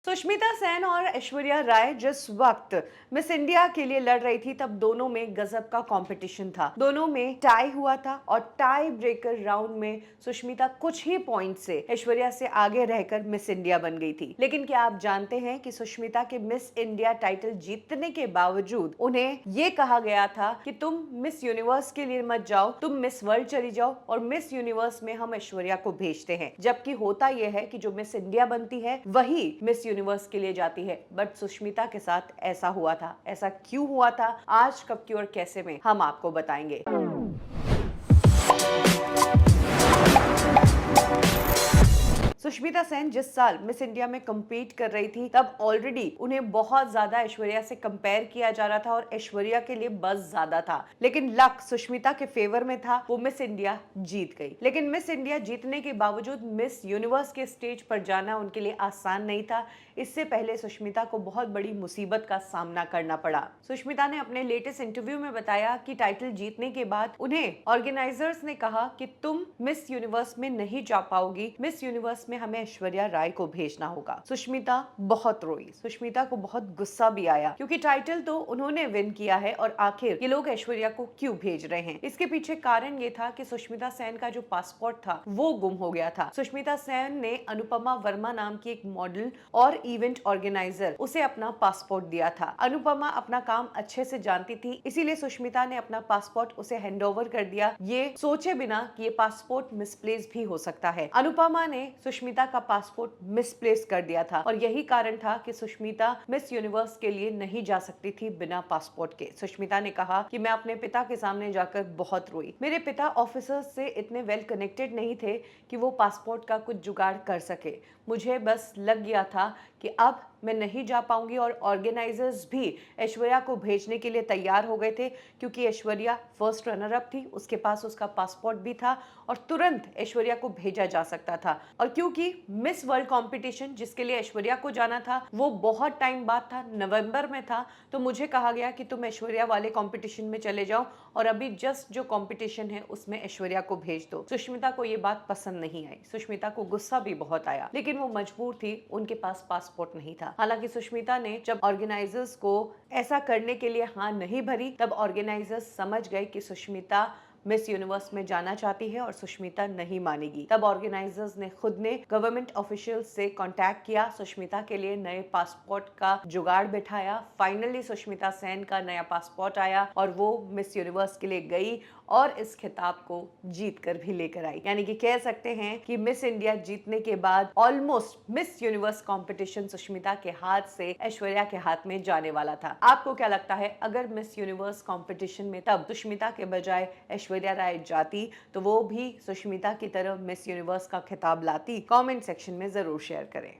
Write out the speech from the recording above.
सुष्मिता सेन और ऐश्वर्या राय जिस वक्त मिस इंडिया के लिए लड़ रही थी तब दोनों में गजब का कंपटीशन था। दोनों में टाई हुआ था और टाई ब्रेकर राउंड में सुष्मिता कुछ ही पॉइंट से ऐश्वर्या से आगे रहकर मिस इंडिया बन गई थी। लेकिन क्या आप जानते हैं कि सुष्मिता के मिस इंडिया टाइटल जीतने के बावजूद उन्हें ये कहा गया था कि तुम मिस यूनिवर्स के लिए मत जाओ, तुम मिस वर्ल्ड चली जाओ और मिस यूनिवर्स में हम ऐश्वर्या को भेजते हैं। जबकि होता यह है कि जो मिस इंडिया बनती है वही मिस यूनिवर्स के लिए जाती है। बट सुष्मिता के साथ ऐसा हुआ था। ऐसा क्यों हुआ था, आज कब क्यों और कैसे में हम आपको बताएंगे। सुष्मिता सेन जिस साल मिस इंडिया में compete कर रही थी तब ऑलरेडी उन्हें बहुत ज्यादा ऐश्वर्या से कंपेयर किया जा रहा था और ऐश्वर्या के लिए बज़ ज्यादा था। लेकिन लक सुष्मिता के फेवर में था, वो मिस इंडिया जीत गई। लेकिन मिस इंडिया जीतने के बावजूद मिस यूनिवर्स के स्टेज पर जाना उनके लिए आसान नहीं था। इससे पहले सुष्मिता को बहुत बड़ी मुसीबत का सामना करना पड़ा। सुष्मिता ने अपने लेटेस्ट इंटरव्यू में बताया कि टाइटल जीतने के बाद उन्हें ऑर्गेनाइजर्स ने कहा कि तुम मिस यूनिवर्स में नहीं जा पाओगी, मिस यूनिवर्स में हमें ऐश्वर्या राय को भेजना होगा। सुष्मिता बहुत रोई, सुष्मिता को बहुत गुस्सा भी आया क्योंकि टाइटल तो उन्होंने विन किया है और आखिर ये लोग ऐश्वर्या को क्यों भेज रहे हैं। इसके पीछे कारण ये था कि सुष्मिता सेन का जो पासपोर्ट था वो गुम हो गया था। सुष्मिता सेन ने अनुपमा वर्मा नाम की एक मॉडल और इवेंट ऑर्गेनाइजर उसे अपना पासपोर्ट दिया था। अनुपमा अपना काम अच्छे से जानती थी, इसीलिए सुष्मिता ने अपना पासपोर्ट उसे हैंडओवर कर दिया, ये सोचे बिना कि ये पासपोर्ट मिसप्लेस भी हो सकता है। अनुपमा ने सुष्मिता का पासपोर्ट मिसप्लेस कर दिया था और यही कारण था कि सुष्मिता मिस यूनिवर्स के लिए नहीं जा सकती थी बिना पासपोर्ट के। सुष्मिता ने कहा कि मैं अपने पिता के सामने जाकर बहुत रोई। मेरे पिता ऑफिसर्स से इतने वेल कनेक्टेड नहीं थे कि वो पासपोर्ट का कुछ जुगाड़ कर सके। मुझे बस लग गया था कि अब मैं नहीं जा पाऊंगी और ऑर्गेनाइजर्स भी ऐश्वर्या को भेजने के लिए तैयार हो गए थे क्योंकि ऐश्वर्या फर्स्ट रनर अप थी, उसके पास उसका पासपोर्ट भी था और तुरंत ऐश्वर्या को भेजा जा सकता था। और क्योंकि मिस वर्ल्ड कंपटीशन जिसके लिए ऐश्वर्या को जाना था वो बहुत टाइम बाद था, नवंबर में था, तो मुझे कहा गया कि तुम ऐश्वर्या वाले कंपटीशन में चले जाओ और अभी जस्ट जो कंपटीशन है उसमें ऐश्वर्या को भेज दो। सुष्मिता को ये बात पसंद नहीं आई, सुष्मिता को गुस्सा भी बहुत आया, लेकिन वो मजबूर थी, उनके पास पासपोर्ट नहीं था। हालांकि सुष्मिता ने जब ऑर्गेनाइजर्स को ऐसा करने के लिए हाँ नहीं भरी तब ऑर्गेनाइजर्स समझ गए कि सुष्मिता मिस यूनिवर्स में जाना चाहती है और सुष्मिता नहीं मानेगी। तब ऑर्गेनाइजर्स ने खुद ने गवर्नमेंट ऑफिशियल्स से कांटेक्ट किया, सुष्मिता के लिए नए पासपोर्ट का जुगाड़ बिठाया। फाइनली सुष्मिता सेन का नया पासपोर्ट आया और वो मिस यूनिवर्स के लिए गई और इस खिताब को जीत कर भी लेकर आई। यानी कि कह सकते हैं कि मिस इंडिया जीतने के बाद almost miss universe competition Sushmita के हाथ से ऐश्वर्या के हाथ में जाने वाला था। आपको क्या लगता है, अगर मिस यूनिवर्स कंपटीशन में तब सुष्मिता के बजाय ऐश्वर्या राय जाती तो वो भी सुष्मिता की तरह मिस यूनिवर्स का खिताब लाती? कमेंट सेक्शन में जरूर शेयर करें।